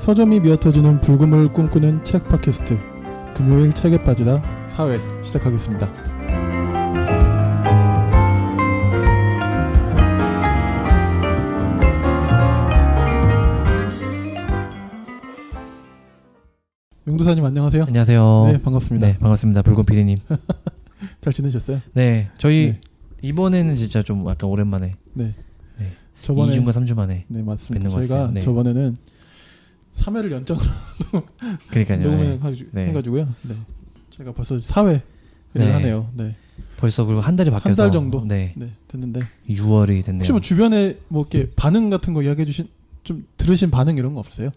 서점이 미어터지는 불금을 꿈꾸는 책 팟캐스트 금요일 책에 빠지다 4회 시작하겠습니다. 용도사님 안녕하세요. 안녕하세요. 네, 반갑습니다. 네, 반갑습니다. 불금 PD님. 잘 지내셨어요? 네, 저희 네. 이번에는 진짜 좀 약간 오랜만에. 네. 네. 저번에 2주인가 3주 만에. 네, 맞습니다. 뵙는 것 저희가 같아요. 네. 저번에는 3회를 연장으로 그러니까요. 네. 해가지고요. 네. 저희가 벌써 4회를 네. 하네요. 네. 벌써 그리고 한 달이 바뀌어서 한 달 정도 네. 네, 됐는데 6월이 됐네요. 혹시 뭐 주변에 뭐 이렇게 반응 같은 거 이야기해 주신 좀 들으신 반응 이런 거 없어요?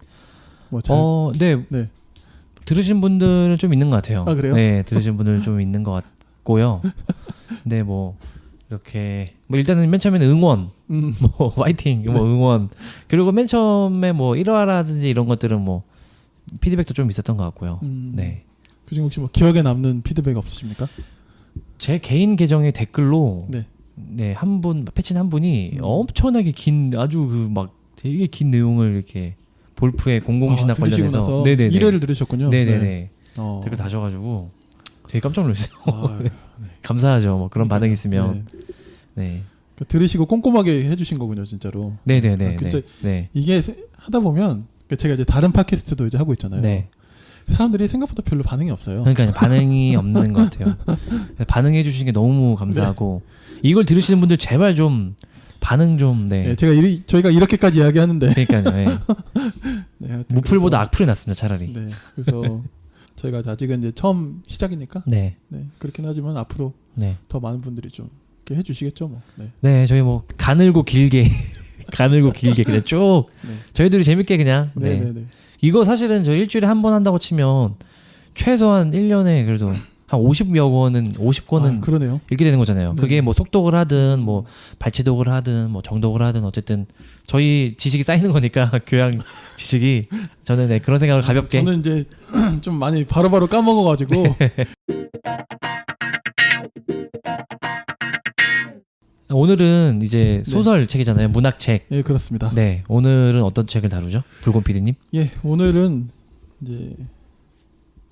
뭐 잘 네. 네. 들으신 분들은 좀 있는 것 같아요. 아, 그래요? 네, 들으신 분들은 좀 있는 것 같고요. 근데 뭐 이렇게 뭐 일단은 맨 처음에는 응원, 뭐 화이팅, 뭐 응원. 그리고 맨 처음에 뭐 1화라든지 이런 것들은 뭐 피드백도 좀 있었던 것 같고요. 네. 그중에 혹시 뭐 기억에 남는 피드백 없으십니까? 제 개인 계정의 댓글로 네. 네, 한 분 패친 한 분이 엄청나게 긴 아주 그 막 되게 긴 내용을 이렇게 볼프의 공공신학 관련해서 네네네 1회를 들으셨군요. 네네네. 네. 댓글 다셔가지고 되게 깜짝 놀랐어요. 아, 네. 감사하죠. 뭐 그런 반응이 있으면. 네. 네. 그러니까 들으시고 꼼꼼하게 해주신 거군요, 진짜로. 네네네. 아, 진짜 네. 이게 하다 보면 제가 이제 다른 팟캐스트도 이제 하고 있잖아요. 네. 사람들이 생각보다 별로 반응이 없어요. 그러니까 반응이 없는 것 같아요. 반응해 주시는 게 너무 감사하고 이걸 들으시는 분들 제발 좀 반응 좀. 네. 네, 저희가 이렇게까지 이야기하는데. 그러니까요. 네. 네, 무풀보다 악플이 낫습니다. 차라리. 네. 그래서 저희가 아직은 이제 처음 시작이니까. 네. 네. 그렇긴 하지만 앞으로 네. 더 많은 분들이 좀 이렇게 해주시겠죠, 뭐. 네. 네, 저희 뭐 가늘고 길게 그냥 쭉 네. 저희들이 재밌게 그냥. 네. 네. 이거 사실은 저 일주일에 한 번 한다고 치면 최소한 1년에 그래도 한 50권은 그러네요. 읽게 되는 거잖아요. 네. 그게 뭐 속독을 하든 뭐 발췌독을 하든 뭐 정독을 하든 어쨌든 저희 지식이 쌓이는 거니까 교양 지식이 저는 네, 그런 생각을 가볍게. 저는 이제 좀 많이 바로바로 까먹어가지고. 오늘은 이제 소설 책이잖아요. 문학책. 예, 그렇습니다. 네, 오늘은 어떤 책을 다루죠? 불곰 PD님? 예, 오늘은 이제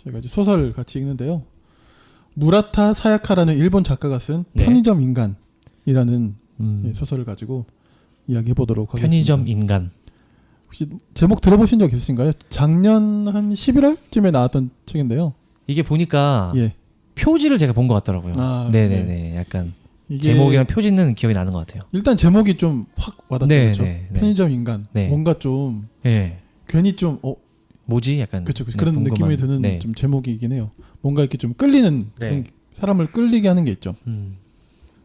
제가 이제 소설 같이 읽는데요. 무라타 사야카라는 일본 작가가 쓴 네. 편의점 인간이라는 예, 소설을 가지고 이야기해 보도록 하겠습니다. 편의점 인간. 혹시 제목 들어보신 적 있으신가요? 작년 한 11월쯤에 나왔던 책인데요. 이게 보니까 예. 표지를 제가 본 것 같더라고요. 아, 네네네. 약간 이게 제목이랑 표지는 기억이 나는 것 같아요. 일단 제목이 좀 확 와닿죠. 네, 그렇죠? 네, 네. 편의점 인간. 네. 뭔가 좀 예. 괜히 좀 뭐지? 약간 그렇죠. 네, 그런 궁금한. 느낌이 드는 네. 좀 제목이긴 해요. 뭔가 이렇게 좀 끌리는 네. 그런 사람을 끌리게 하는 게 있죠. 음.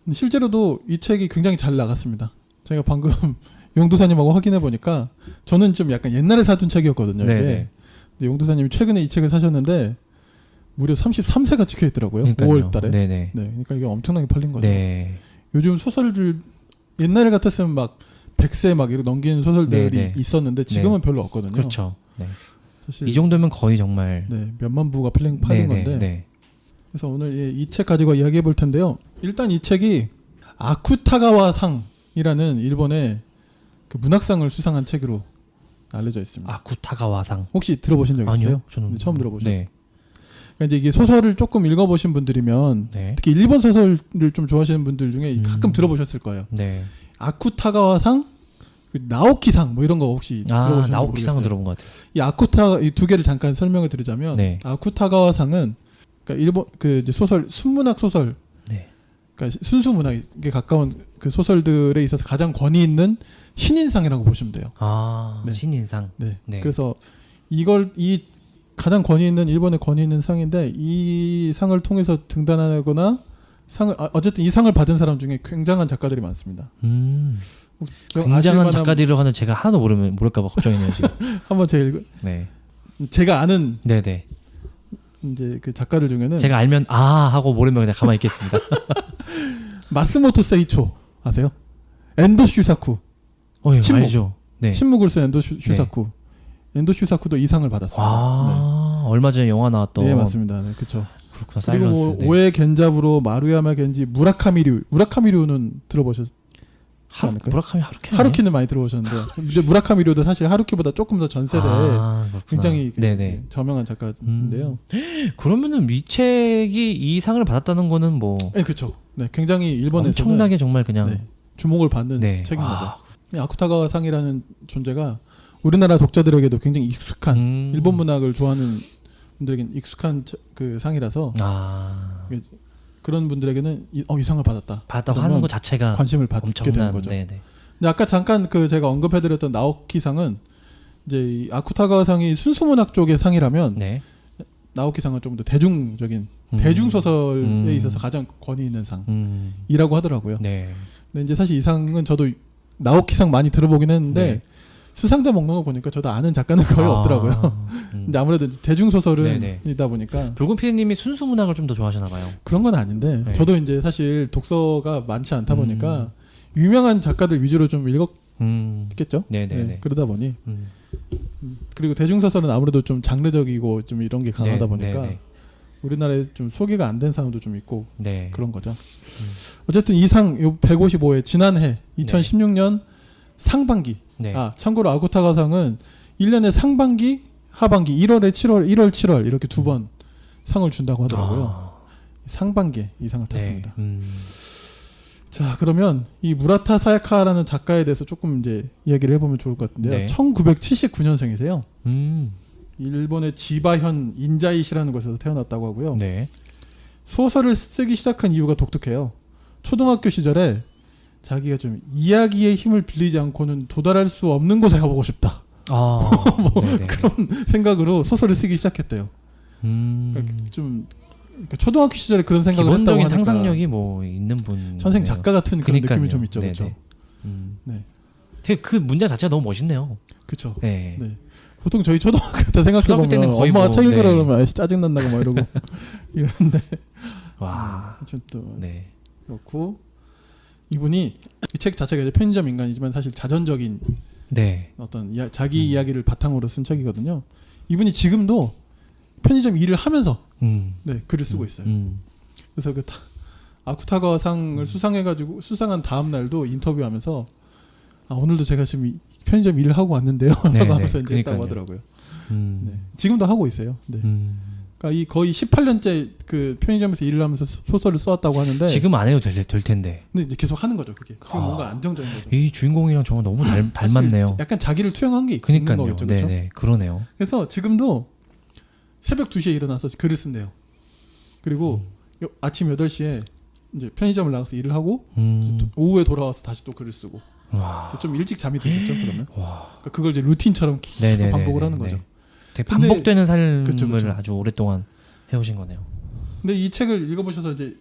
근데 실제로도 이 책이 굉장히 잘 나갔습니다. 제가 방금 용도사님하고 확인해 보니까 저는 좀 약간 옛날에 사둔 책이었거든요. 이게. 네네. 근데 용도사님이 최근에 이 책을 사셨는데 무려 33세가 찍혀 있더라고요. 그러니까요. 5월달에. 네네. 네, 그러니까 이게 엄청나게 팔린 거죠. 네. 요즘 소설들 옛날에 같았으면 막 100세 막 이렇게 넘기는 소설들이 네네. 있었는데 지금은 별로 없거든요. 그렇죠. 네. 사실 이 정도면 거의 정말. 네, 몇만 부가 팔린 네네. 건데. 네. 그래서 오늘 이 책 가지고 이야기해 볼 텐데요. 일단 이 책이 아쿠타가와 상이라는 일본의 그 문학상을 수상한 책으로 알려져 있습니다. 아쿠타가와상. 혹시 들어보신 적 있어요? 아니요. 저는 처음 들어보셨어요? 네. 그러니까 이제 이게 소설을 조금 읽어보신 분들이면 네. 특히 일본 소설을 좀 좋아하시는 분들 중에 가끔 음. 들어보셨을 거예요. 네. 아쿠타가와상, 나오키상 뭐 이런 거 혹시 들어보셨는지 나오키상은 모르겠어요. 들어본 것 같아요. 이 두 개를 잠깐 설명을 드리자면 네. 아쿠타가와상은 그러니까 일본 그 이제 소설 순문학 소설 네. 그러니까 순수 문학에 가까운 그 소설들에 있어서 가장 권위 있는 신인상이라고 보시면 돼요. 네. 신인상. 네. 네. 그래서 이 가장 권위 있는 일본의 권위 있는 상인데 이 상을 통해서 등단하거나 어쨌든 이 상을 받은 사람 중에 굉장한 작가들이 많습니다. 굉장한 작가들이라고 하는 제가 하나도 모를까 봐 걱정이네요 지금. 한번 제가 아는 네네. 이제 그 작가들 중에는 제가 알면 하고 모르면 그냥 가만히 있겠습니다. 마스모토 세이초 아세요? 엔도 슈사쿠. 예, 침묵. 알죠. 네. 침묵을 쓴 엔도 슈사쿠. 엔도 슈사쿠도 이 상을 받았습니다. 얼마 전에 영화 나왔던. 네, 맞습니다. 네, 그렇죠. 그렇구나. 그리고 사일런스. 뭐 오에 겐자부로 마루야마 겐지 무라카미류는 들어보셨어요? 무라카미 하루키. 하루키는 많이 들어보셨는데 근데 무라카미류도 사실 하루키보다 조금 더 전 세대의 그렇구나. 굉장히 네네. 저명한 작가인데요. 그러면은 이 책이 이 상을 받았다는 거는 뭐 네, 그렇죠. 네, 굉장히 일본에서는 엄청나게 정말 그냥 네, 주목을 받는 네. 책인 거죠. 아. 이 아쿠타가와 상이라는 존재가 우리나라 독자들에게도 굉장히 익숙한 일본 문학을 좋아하는 분들에게는 익숙한 그 상이라서 그런 분들에게는 이 상을 받았다. 하는 것 자체가 관심을 받게 되는 엄청난 거죠. 네네. 근데 아까 잠깐 그 제가 언급해드렸던 나오키상은 이제 이 아쿠타가상이 순수문학 쪽의 상이라면 네. 나오키상은 좀 더 대중적인 대중소설에 있어서 가장 권위 있는 상이라고 하더라고요. 네. 근데 이제 사실 이 상은 저도 나오키상 많이 들어보긴 했는데 네. 수상자 먹는 거 보니까 저도 아는 작가는 거의 없더라고요. 근데 아무래도 대중소설이다 보니까 붉은 피디님이 순수 문학을 좀 더 좋아하시나 봐요. 그런 건 아닌데 네. 저도 이제 사실 독서가 많지 않다 보니까 유명한 작가들 위주로 좀 읽었겠죠. 네네네. 네, 그러다 보니 그리고 대중소설은 아무래도 좀 장르적이고 좀 이런 게 강하다 보니까 네네. 우리나라에 좀 소개가 안 된 사람도 좀 있고 네. 그런 거죠. 어쨌든 이 상 155회 지난해 2016년 상반기. 네. 참고로 아쿠타가상은 1년에 상반기, 하반기 1월에 7월, 1월, 7월 이렇게 두 번 상을 준다고 하더라고요. 상반기에 이 상을 탔습니다. 자, 그러면 이 무라타 사야카라는 작가에 대해서 조금 이제 이야기를 해보면 좋을 것 같은데요. 네. 1979년생이세요. 일본의 지바현 인자이시라는 곳에서 태어났다고 하고요. 네. 소설을 쓰기 시작한 이유가 독특해요. 초등학교 시절에 자기가 좀 이야기의 힘을 빌리지 않고는 도달할 수 없는 곳에 가보고 싶다. 그런 생각으로 소설을 쓰기 시작했대요. 그러니까 좀 초등학교 시절에 그런 생각을 했다고 기본적인 하니까 상상력이 뭐 있는 분. 선생 작가 같은 그런 그러니까요. 느낌이 좀 있죠, 그렇죠? 네. 되게 그 문장 자체가 너무 멋있네요. 그렇죠. 네. 네. 보통 저희 초등학교 때 생각해 초등학교 때는 보면 거의 엄마가 뭐, 책 읽으라 네. 그러면 짜증 난다고 막 이러고 이런데 와. 또 네. 그렇고 이분이 이 책 자체가 이제 편의점 인간이지만 사실 자전적인 네. 어떤 자기 이야기를 바탕으로 쓴 책이거든요. 이분이 지금도 편의점 일을 하면서 네, 글을 쓰고 있어요. 그래서 그 아쿠타가상을 수상해가지고 수상한 다음 날도 인터뷰하면서 오늘도 제가 지금 편의점 일을 하고 왔는데요. 라고 하면서 이제 했다고 하더라고요. 네. 지금도 하고 있어요. 네. 그러니까 이 거의 18년째 그 편의점에서 일을 하면서 소설을 써왔다고 하는데 지금 안 해도 될 텐데. 근데 이제 계속 하는 거죠. 그게 뭔가 안정적인 거죠. 이 주인공이랑 정말 너무 닮았네요. 약간 자기를 투영한 게 있는 그러니까요. 거겠죠. 그렇죠? 네네. 그러네요. 그래서 지금도 새벽 2시에 일어나서 글을 쓴대요. 그리고 아침 8시에 이제 편의점을 나가서 일을 하고 오후에 돌아와서 다시 또 글을 쓰고 좀 일찍 잠이 들겠죠. 그러면 그러니까 그걸 이제 루틴처럼 계속 반복을 하는 거죠. 되게 반복되는 삶을 그쵸. 아주 오랫동안 해오신 거네요. 근데 이 책을 읽어보셔서 이제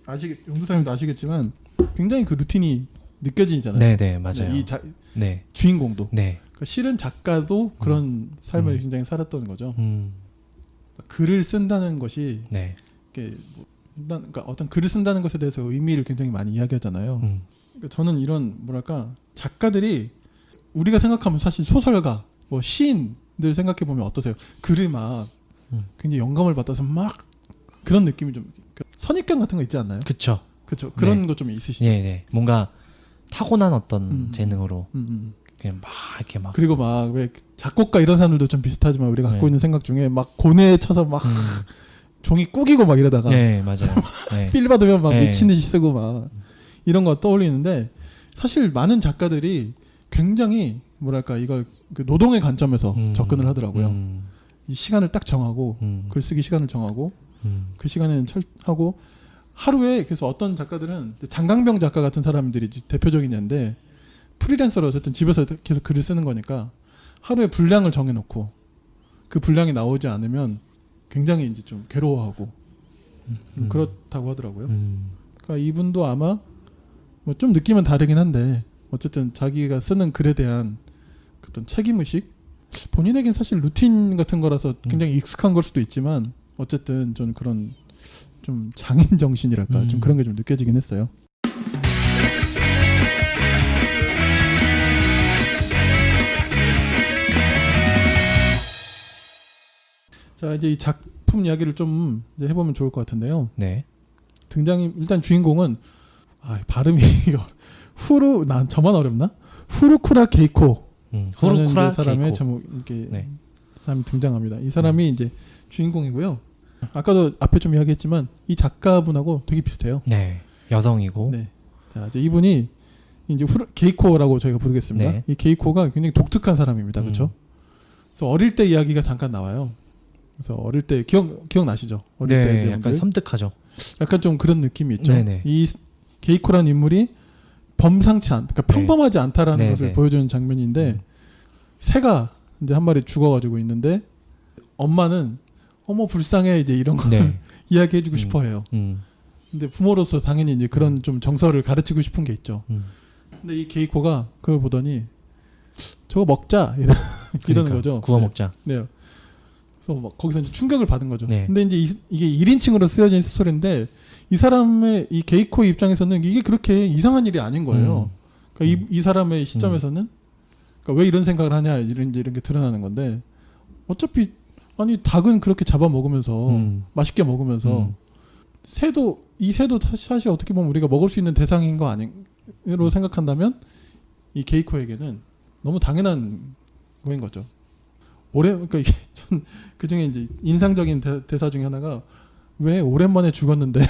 용두사님도 아시겠지만 굉장히 그 루틴이 느껴지잖아요. 네네 맞아요. 이 주인공도 네. 그러니까 실은 작가도 그런 삶을 굉장히 살았던 거죠. 글을 쓴다는 것이 네. 이게 그러니까 어떤 글을 쓴다는 것에 대해서 의미를 굉장히 많이 이야기하잖아요. 그러니까 저는 이런 뭐랄까 작가들이 우리가 생각하면 사실 소설가, 뭐 시인들 생각해 보면 어떠세요? 글을 막 굉장히 영감을 받아서 막 그런 느낌이 좀 선입견 같은 거 있지 않나요? 그렇죠. 그렇죠. 그런 거 좀 있으시죠? 네. 뭔가 타고난 어떤 재능으로 그냥 막 이렇게 막 그리고 막 왜 작곡가 이런 사람들도 좀 비슷하지만 우리가 갖고 있는 생각 중에 막 고뇌에 쳐서 막 종이 꾸기고 막 이러다가 네 맞아요. 필 받으면 막 네. 미친 듯이 쓰고 막 이런 거 떠올리는데 사실 많은 작가들이 굉장히 뭐랄까 이걸 그 노동의 관점에서 접근을 하더라고요. 이 시간을 딱 정하고 글쓰기 시간을 정하고 그 시간에는 하고 하루에 그래서 어떤 작가들은 장강병 작가 같은 사람들이 대표적인 예인데 프리랜서로 어쨌든 집에서 계속 글을 쓰는 거니까 하루에 분량을 정해놓고 그 분량이 나오지 않으면 굉장히 이제 좀 괴로워하고 그렇다고 하더라고요. 그러니까 이분도 아마 뭐 좀 느낌은 다르긴 한데 어쨌든 자기가 쓰는 글에 대한 어떤 책임의식 본인에겐 사실 루틴 같은 거라서 굉장히 익숙한 걸 수도 있지만 어쨌든 좀 그런 좀 장인 정신이랄까 좀 그런 게 좀 느껴지긴 했어요. 자 이제 이 작품 이야기를 좀 이제 해보면 좋을 것 같은데요. 네. 일단 주인공은 발음이 저만 어렵나? 후루쿠라 게이코. 후루쿠라 사람의 게이코. 제목 이렇게 사람이 등장합니다. 이 사람이 이제 주인공이고요. 아까도 앞에 좀 이야기했지만 이 작가분하고 되게 비슷해요. 네. 여성이고. 네. 자, 이제 이분이 이제 게이코라고 저희가 부르겠습니다. 네. 이 게이코가 굉장히 독특한 사람입니다. 그렇죠? 그래서 어릴 때 이야기가 잠깐 나와요. 그래서 어릴 때 기억나시죠? 어릴 때 네. 내용들. 약간 섬뜩하죠. 약간 좀 그런 느낌이 있죠. 네네. 이 게이코라는 인물이 범상치 않, 그러니까 평범하지 않다라는 네네. 것을 보여주는 장면인데 새가 이제 한 마리 죽어가지고 있는데 엄마는 어머 불쌍해 이제 이런 거 네. 이야기해주고 싶어해요. 음. 근데 부모로서 당연히 이제 그런 좀 정서를 가르치고 싶은 게 있죠. 음. 근데 이 게이코가 그걸 보더니 저거 먹자 이러는 거죠. 구워 먹자. 네. 그래서 막 거기서 이제 충격을 받은 거죠. 네. 근데 이제 이게 1인칭으로 쓰여진 스토리인데 이 사람의 이 게이코 입장에서는 이게 그렇게 이상한 일이 아닌 거예요. 그러니까 이 사람의 시점에서는 그러니까 왜 이런 생각을 하냐 이런 게 드러나는 건데 어차피 아니 닭은 그렇게 잡아 먹으면서 맛있게 먹으면서 새도 사실 어떻게 보면 우리가 먹을 수 있는 대상인 거 아니로 생각한다면 이 게이코에게는 너무 당연한 거인 거죠. 그러니까 이게 전 그중에 이제 인상적인 대사 중에 하나가 왜 오랜만에 죽었는데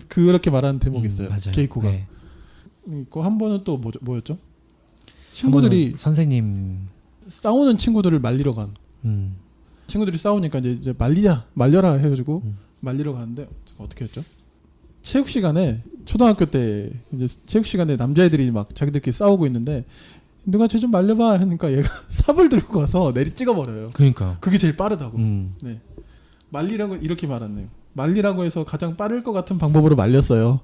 그렇게 말하는 대목이 있어요. 맞아요. 게이코가. 네. 있고 한 번은 또 뭐였죠? 친구들이 선생님 싸우는 친구들을 말리러 간. 친구들이 싸우니까 이제 말려라 해가지고 말리러 가는데 어떻게 했죠? 체육 시간에 초등학교 때 이제 체육 시간에 남자애들이 막 자기들끼리 싸우고 있는데 누가 쟤 좀 말려봐 하니까 얘가 삽을 들고 가서 내리 찍어버려요. 그러니까 그게 제일 빠르다고. 음. 네. 말리라고 이렇게 말았네요. 말리라고 해서 가장 빠를 것 같은 방법으로 말렸어요.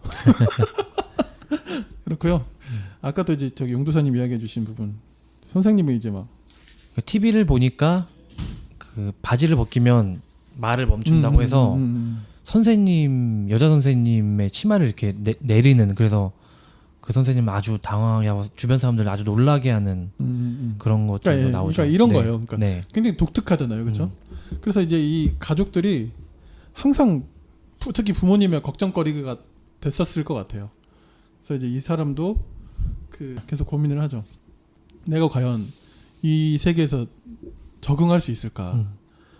그렇고요. 아까 또 이제 저기 용두사님 이야기해주신 부분 선생님이 이제 막 TV를 보니까 그 바지를 벗기면 말을 멈춘다고 해서 선생님 여자 선생님의 치마를 이렇게 내리는 그래서 그 선생님 아주 당황하고 주변 사람들 아주 놀라게 하는 그런 것도 그러니까, 나오죠. 그러니까 이런 네. 거예요. 그러니까 네. 굉장히 독특하잖아요, 그렇죠? 그래서 이제 이 가족들이 항상 특히 부모님의 걱정거리가 됐었을 것 같아요. 그래서 이제 이 사람도 계속 고민을 하죠. 내가 과연 이 세계에서 적응할 수 있을까,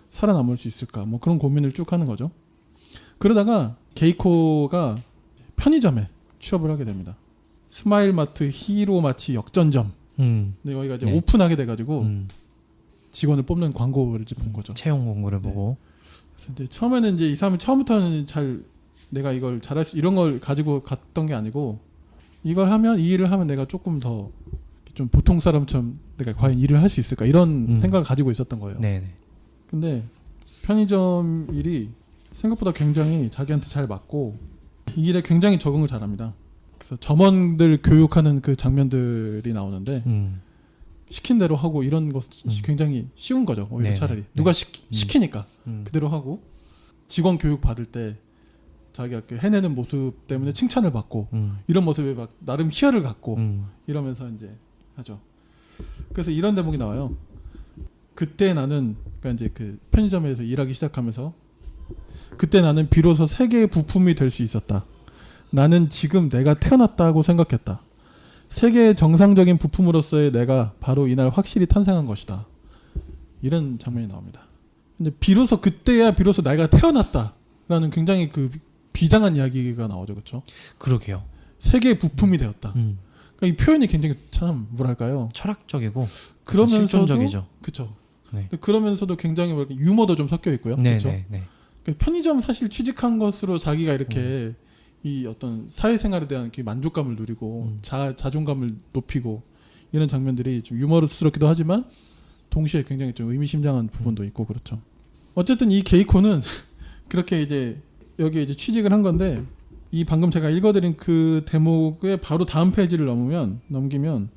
살아남을 수 있을까, 뭐 그런 고민을 쭉 하는 거죠. 그러다가 게이코가 편의점에 취업을 하게 됩니다. 스마일마트 히로마치 역전점. 근데 여기가 이제 네. 오픈하게 돼가지고 직원을 뽑는 광고를 이제 본 거죠. 채용 공고를 보고. 그래서 이제 처음에는 이제 이 사람이 처음부터는 내가 이걸 잘할 수 이런 걸 가지고 갔던 게 아니고 이걸 하면 이 일을 하면 내가 조금 더 좀 보통 사람처럼 내가 과연 일을 할 수 있을까 이런 생각을 가지고 있었던 거예요. 네네. 근데 편의점 일이 생각보다 굉장히 자기한테 잘 맞고 이 일에 굉장히 적응을 잘합니다. 그래서 점원들 교육하는 그 장면들이 나오는데 시킨 대로 하고 이런 것이 굉장히 쉬운 거죠. 오히려 네네. 차라리 네. 누가 시키니까 그대로 하고 직원 교육 받을 때 자기가 이렇게 해내는 모습 때문에 칭찬을 받고 이런 모습에 막 나름 희열을 갖고 이러면서 이제 하죠. 그래서 이런 대목이 나와요. 그때 나는 그러니까 이제 그 편의점에서 일하기 시작하면서 그때 나는 비로소 세계의 부품이 될 수 있었다. 나는 지금 내가 태어났다고 생각했다. 세계의 정상적인 부품으로서의 내가 바로 이날 확실히 탄생한 것이다. 이런 장면이 나옵니다. 근데 비로소 그때야 비로소 내가 태어났다라는 굉장히 그 비장한 이야기가 나오죠, 그렇죠? 그러게요. 세계의 부품이 되었다. 그러니까 이 표현이 굉장히 참 뭐랄까요? 철학적이고 그러면서도 실존적이죠. 그렇죠. 네. 그러면서도 굉장히 뭐 이렇게 유머도 좀 섞여 있고요. 네, 그렇죠. 네, 네. 그러니까 편의점 사실 취직한 것으로 자기가 이렇게 이 어떤 사회생활에 대한 이렇게 만족감을 누리고 자존감을 높이고 이런 장면들이 좀 유머스럽기도 하지만 동시에 굉장히 좀 의미심장한 부분도 있고 그렇죠. 어쨌든 이 게이코는 그렇게 이제 여기 이제 취직을 한 건데 이 방금 제가 읽어드린 그 대목의 바로 다음 페이지를 넘기면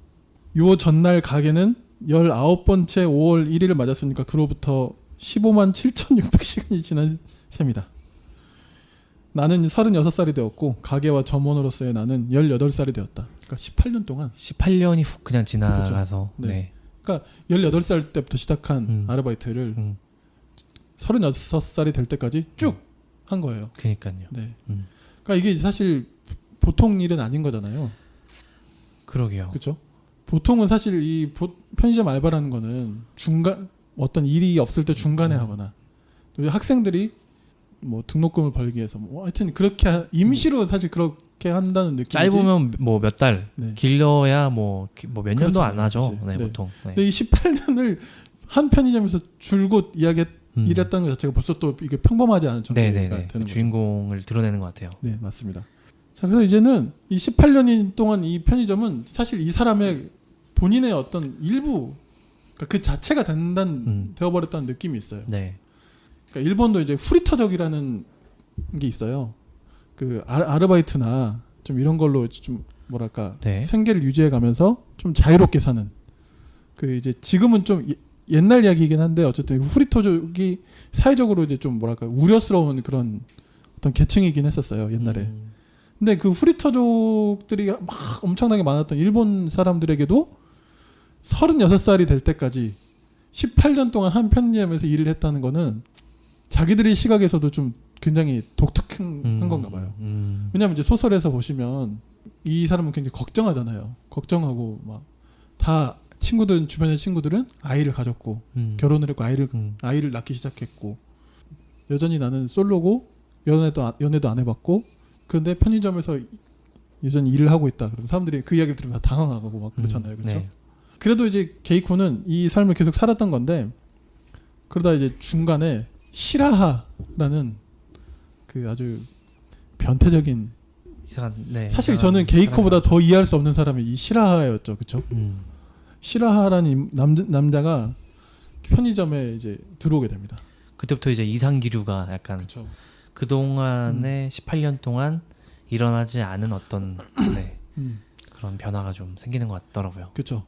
요 전날 가게는 19번째 5월 1일을 맞았으니까 그로부터 15만 7,600시간이 지난 셈이다. 나는 36살이 되었고 가게와 점원으로서의 나는 18살이 되었다. 그러니까 18년 동안 18년이 훅 그냥 지나가서 그렇죠. 네. 네. 그러니까 18살 때부터 시작한 아르바이트를 36살이 될 때까지 쭉 한 거예요. 그러니까요. 네. 그러니까 이게 사실 보통 일은 아닌 거잖아요. 그러게요. 그렇죠? 보통은 사실 이 편의점 알바라는 거는 어떤 일이 없을 때 중간에 하거나 또 학생들이 뭐 등록금을 벌기 위해서 뭐 하여튼 그렇게 임시로 사실 그렇게 한다는 느낌이지. 짧으면 뭐 몇 달, 네. 길려야 뭐 몇 년도 그렇죠. 안 하죠. 그렇지. 네, 네. 보통. 네. 근데 이 18년을 한 편의점에서 줄곧 일했다는 것 자체가 벌써 또 이게 평범하지 않은 정도가 네네네. 되는 거죠. 주인공을 드러내는 것 같아요. 네, 맞습니다. 자, 그래서 이제는 이 18년 동안 이 편의점은 사실 이 사람의 본인의 어떤 일부, 그러니까 그 자체가 되어버렸다는 느낌이 있어요. 네. 그러니까 일본도 이제 후리터족이라는 게 있어요. 그 아르바이트나 좀 이런 걸로 좀 뭐랄까 네. 생계를 유지해가면서 좀 자유롭게 사는. 그 이제 지금은 좀 옛날 이야기이긴 한데 어쨌든 후리터족이 사회적으로 이제 좀 뭐랄까 우려스러운 그런 어떤 계층이긴 했었어요 옛날에. 근데 그 후리터족들이 막 엄청나게 많았던 일본 사람들에게도 36살이 될 때까지 18년 동안 한 편의점에서 일을 했다는 거는 자기들의 시각에서도 좀 굉장히 독특한 건가 봐요. 왜냐하면 이제 소설에서 보시면 이 사람은 굉장히 걱정하잖아요. 걱정하고 막 다 친구들은 주변의 친구들은 아이를 가졌고 결혼을 했고 아이를 낳기 시작했고 여전히 나는 솔로고 연애도 안 해봤고 그런데 편의점에서 여전히 일을 하고 있다. 그럼 사람들이 그 이야기를 들으면 다 당황하고 막 그렇잖아요. 그렇죠? 네. 그래도 이제 게이코는 이 삶을 계속 살았던 건데 그러다 이제 중간에 시라하라는 그 아주 변태적인 이상한. 네. 사실 이상한 저는 게이코보다 사람이죠. 더 이해할 수 없는 사람이 이 시라하였죠. 그렇죠? 시라하라는 이 남자가 편의점에 이제 들어오게 됩니다. 그때부터 이제 이상기류가 약간 그렇죠. 그 동안에 18년 동안 일어나지 않은 어떤 네, 그런 변화가 좀 생기는 것 같더라고요. 그렇죠.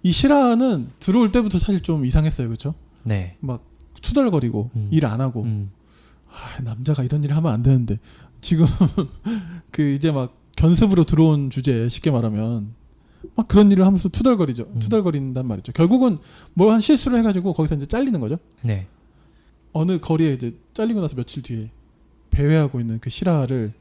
이 시라하는 들어올 때부터 사실 좀 이상했어요. 그렇죠? 네. 막 투덜거리고 일 안 하고 남자가 이런 일을 하면 안 되는데 지금 그 이제 막 견습으로 들어온 주제에 쉽게 말하면 막 그런 일을 하면서 투덜거린단 말이죠. 결국은 뭐 한 실수를 해가지고 거기서 이제 잘리는 거죠. 네. 어느 거리에 이제 잘리고 나서 며칠 뒤에 배회하고 있는 그 시라를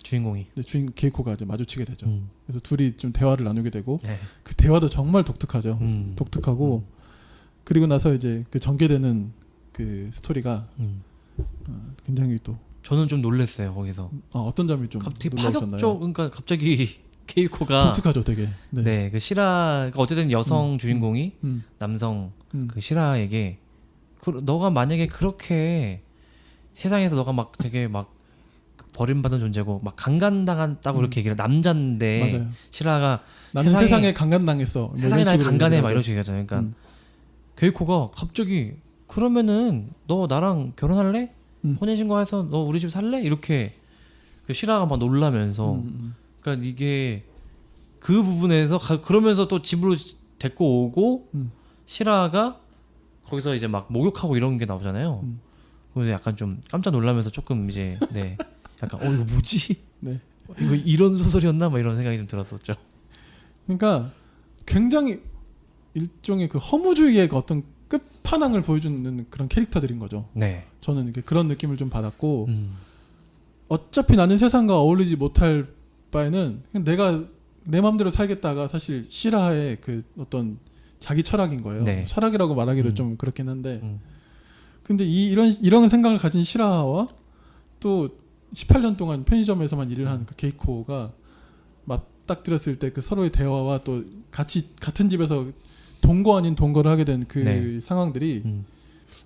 주인공이. 주인 게이코가 이제 마주치게 되죠. 그래서 둘이 좀 대화를 나누게 되고 네. 그 대화도 정말 독특하죠. 독특하고 그리고 나서 이제 그 전개되는 그 스토리가 굉장히 또 저는 좀 놀랐어요 거기서. 어떤 점이 좀 갑자기 놀라우셨나요? 파격적. 그러니까 갑자기 케이코가 독특하죠, 되게. 네. 네, 그 시라 어쨌든 여성 주인공이 남성 그 시라에게 너가 만약에 그렇게 세상에서 너가 막 되게 막 버림받은 존재고 막 강간당한다고 이렇게 얘기를 남잔데 맞아요. 시라가 나는 세상에 강간당했어. 뭐 세상에 이런 날 식으로 강간해 얘기를 막 이런 하죠. 식으로 얘기하잖아요. 그러니까 케이코가 갑자기 그러면은 너 나랑 결혼할래? 혼인신고해서 너 우리 집 살래? 이렇게 그 시라가 막 놀라면서 그러니까 이게 그 부분에서 그러면서 또 집으로 데리고 오고 시라가 거기서 이제 막 목욕하고 이런 게 나오잖아요. 그래서 약간 좀 깜짝 놀라면서 조금 이제 네 약간 이거 뭐지? 네. 이거 이런 소설이었나? 막 이런 생각이 좀 들었었죠. 그러니까 굉장히 일종의 그 허무주의의 그 어떤 끝판왕을 보여주는 그런 캐릭터들인 거죠. 네. 저는 이렇게 그런 느낌을 좀 받았고 어차피 나는 세상과 어울리지 못할 바에는 그냥 내가 내 마음대로 살겠다가 사실 시라의 그 어떤 자기 철학인 거예요. 네. 철학이라고 말하기도 좀 그렇긴 한데 근데 이런 생각을 가진 시라와 또 18년 동안 편의점에서만 일을 하는 그 게이코가 맞닥뜨렸을 때 그 서로의 대화와 또 같은 집에서 동거 아닌 동거를 하게 된 그 네. 상황들이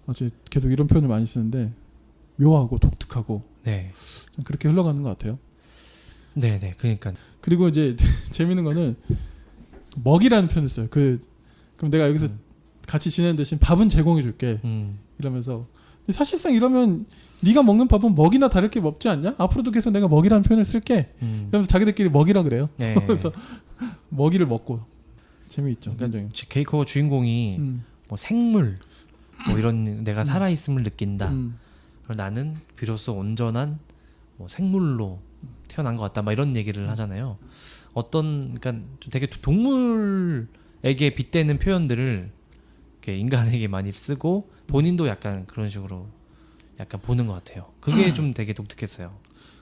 어제 계속 이런 표현을 많이 쓰는데 묘하고 독특하고 네. 좀 그렇게 흘러가는 것 같아요. 네, 네. 그러니까 그리고 이제 재밌는 거는 먹이라는 표현을 써요. 그럼 내가 여기서 같이 지내는 대신 밥은 제공해 줄게. 이러면서 근데 사실상 이러면 네가 먹는 밥은 먹이나 다를 게 없지 않냐? 앞으로도 계속 내가 먹이라는 표현을 쓸게. 이러면서 자기들끼리 먹이라 그래요. 네. 그래서 먹이를 먹고 재미있죠. 그러니까 굉장히. 케이코 주인공이 뭐 생물 뭐 이런 내가 살아 있음을 느낀다. 그리고 나는 비로소 온전한 뭐 생물로 태어난 것 같다. 막 이런 얘기를 하잖아요. 그러니까 좀 되게 동물에게 빗대는 표현들을 이렇게 인간에게 많이 쓰고 본인도 약간 그런 식으로 약간 보는 것 같아요. 그게 좀 되게 독특했어요.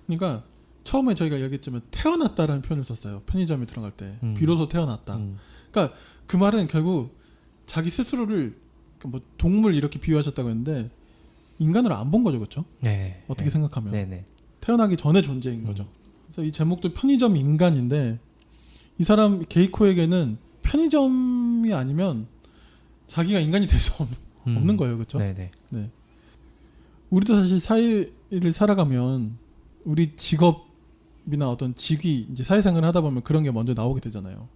그러니까 처음에 저희가 얘기했지만 태어났다라는 표현을 썼어요. 편의점에 들어갈 때 비로소 태어났다. 그러니까 그 말은 결국 자기 스스로를 뭐 동물 이렇게 비유하셨다고 했는데 인간으로 안 본 거죠, 그렇죠? 네. 어떻게 네. 생각하면 네네. 태어나기 전의 존재인 거죠. 그래서 이 제목도 편의점 인간인데 이 사람 게이코에게는 편의점이 아니면 자기가 인간이 될 수 없는 거예요, 그렇죠? 네네. 네. 우리도 사실 사회를 살아가면 우리 직업이나 어떤 직위 이제 사회생활을 하다 보면 그런 게 먼저 나오게 되잖아요.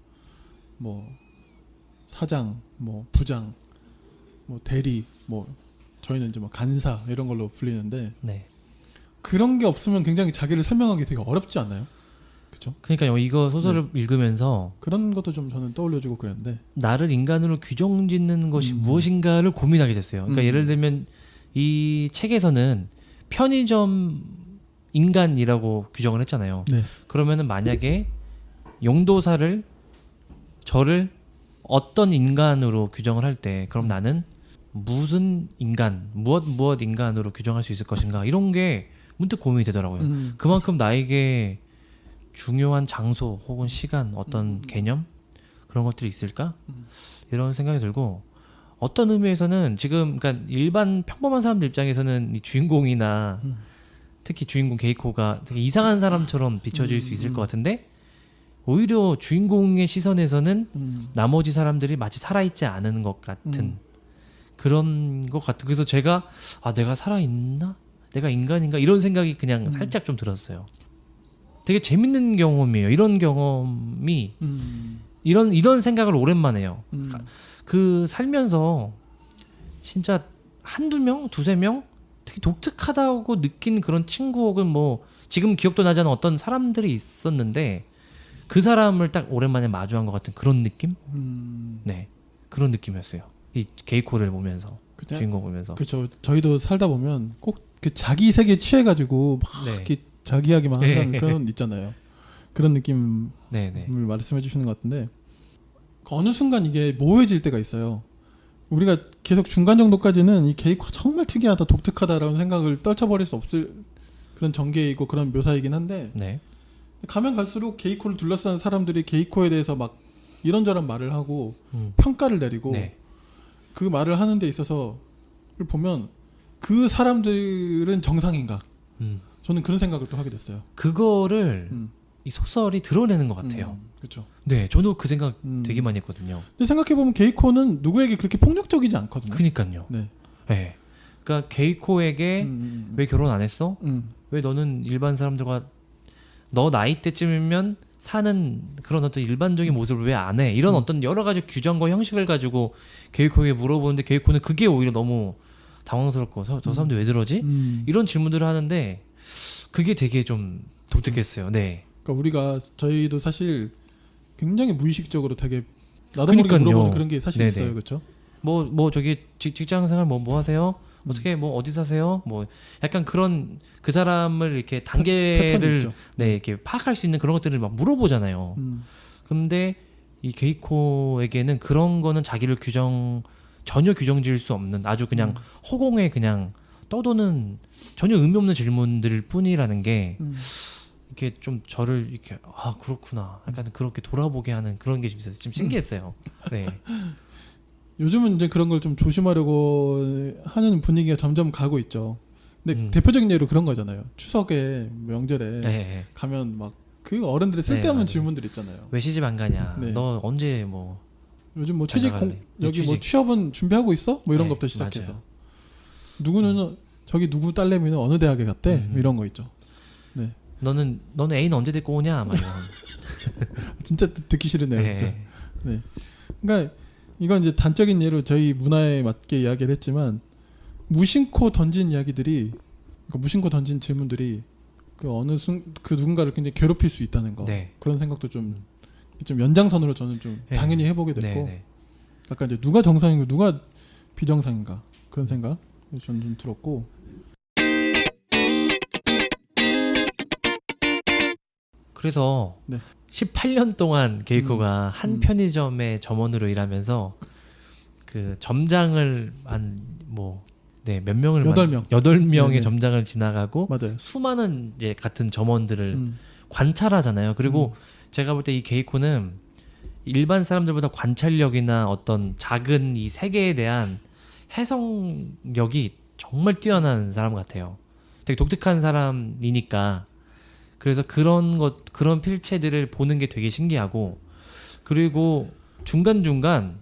뭐 사장, 뭐 부장, 뭐 대리, 뭐 저희는 이제 뭐 간사 이런 걸로 불리는데 네. 그런 게 없으면 굉장히 자기를 설명하기 되게 어렵지 않나요? 그렇죠? 그러니까요. 이거 소설을 읽으면서 그런 것도 좀 저는 떠올려주고 그랬는데 나를 인간으로 규정짓는 것이 무엇인가를 고민하게 됐어요. 그러니까 예를 들면 이 책에서는 편의점 인간이라고 규정을 했잖아요. 네. 그러면은 만약에 용도사를 저를 어떤 인간으로 규정을 할 때 그럼 나는 무슨 인간, 무엇 인간으로 규정할 수 있을 것인가 이런 게 문득 고민이 되더라고요. 그만큼 나에게 중요한 장소 혹은 시간 어떤 개념 그런 것들이 있을까 이런 생각이 들고 어떤 의미에서는 지금 그러니까 일반 평범한 사람들 입장에서는 이 주인공이나 특히 주인공 게이코가 되게 이상한 사람처럼 비춰질 수 있을 것 같은데 오히려 주인공의 시선에서는 나머지 사람들이 마치 살아있지 않은 것 같은 그런 것 같은. 그래서 제가 내가 살아있나? 내가 인간인가? 이런 생각이 그냥 살짝 좀 들었어요. 되게 재밌는 경험이에요. 이런 경험이 이런 생각을 오랜만에 해요. 그 살면서 진짜 한두 명, 두세 명 되게 독특하다고 느낀 그런 친구 혹은 뭐 지금 기억도 나지 않은 어떤 사람들이 있었는데 그 사람을 딱 오랜만에 마주한 것 같은 그런 느낌? 네, 그런 느낌이었어요. 이 게이코를 보면서 그냥, 주인공 보면서. 그렇죠. 저희도 살다 보면 꼭 그 자기 세계에 취해가지고 막 네. 이렇게 자기 이야기만 하는 그런 있잖아요. 그런 느낌을 네네. 말씀해 주시는 것 같은데 어느 순간 이게 모호해질 때가 있어요. 우리가 계속 중간 정도까지는 이 게이코가 정말 특이하다, 독특하다라는 생각을 떨쳐버릴 수 없을 그런 전개이고 그런 묘사이긴 한데 네. 가면 갈수록 게이코를 둘러싼 사람들이 게이코에 대해서 막 이런저런 말을 하고 평가를 내리고 네. 그 말을 하는 데 있어서 보면 그 사람들은 정상인가? 저는 그런 생각을 또 하게 됐어요. 그거를 이 소설이 드러내는 것 같아요. 그렇죠. 네, 저도 그 생각 되게 많이 했거든요. 근데 생각해 보면 게이코는 누구에게 그렇게 폭력적이지 않거든요. 그니까요. 네. 네. 그러니까 게이코에게 왜 결혼 안 했어? 왜 너는 일반 사람들과 너 나이 때쯤이면 사는 그런 어떤 일반적인 모습을 왜 안 해? 이런 어떤 여러 가지 규정과 형식을 가지고 게이코에게 물어보는데 게이코는 그게 오히려 너무 당황스럽고 저 사람들 왜 저러지? 이런 질문들을 하는데 그게 되게 좀 독특했어요. 네. 그러니까 우리가 저희도 사실 굉장히 무의식적으로 되게 나도 모르게 물어보는 그런 게 사실 네네. 있어요, 그렇죠? 뭐 저기 직장생활 뭐 하세요? 어떻게 뭐 어디 사세요? 뭐 약간 그런 그 사람을 이렇게 단계를 네 이렇게 파악할 수 있는 그런 것들을 막 물어보잖아요. 근데 이 게이코에게는 그런 거는 자기를 전혀 규정지을 수 없는 아주 그냥 허공에 그냥 떠도는 전혀 의미 없는 질문들일 뿐이라는 게 이렇게 좀 저를 이렇게 그렇구나 약간 그렇게 돌아보게 하는 그런 게 좀 있어서 좀 신기했어요. 네. 요즘은 이제 그런 걸 좀 조심하려고 하는 분위기가 점점 가고 있죠. 근데 대표적인 예로 그런 거잖아요. 추석에 명절에 네. 가면 막 그 어른들의 쓸데없는 질문들 있잖아요. 왜 시집 안 가냐? 네. 너 언제 뭐 요즘 뭐 취직 여기 뭐 취직. 취업은 준비하고 있어? 뭐 이런 네, 것부터 시작해서 맞아요. 누구는 저기 누구 딸내미는 어느 대학에 갔대? 뭐 이런 거 있죠. 네. 너는 애인 언제 데리고 오냐? 막 이런. 진짜 듣기 싫으네요. 네. 진짜. 네. 그러니까 이건 이제 단적인 예로 저희 문화에 맞게 이야기를 했지만 무심코 던진 이야기들이 그러니까 무심코 던진 질문들이 그 누군가를 굉장히 괴롭힐 수 있다는 거. 네. 그런 생각도 좀 연장선으로 저는 좀 네. 당연히 해보게 됐고 네. 약간 이제 누가 정상이고 누가 비정상인가 그런 생각 저는 좀 들었고 그래서 네. 18년 동안 게이코가 한 편의점의 점원으로 일하면서 그 점장을 몇 명을 8명. 8명의 네네. 점장을 지나가고 맞아요. 수많은 이제 같은 점원들을 관찰하잖아요. 그리고 제가 볼 때 이 게이코는 일반 사람들보다 관찰력이나 어떤 작은 이 세계에 대한 해석력이 정말 뛰어난 사람 같아요. 되게 독특한 사람이니까 그래서 그런 필체들을 보는 게 되게 신기하고 그리고 중간중간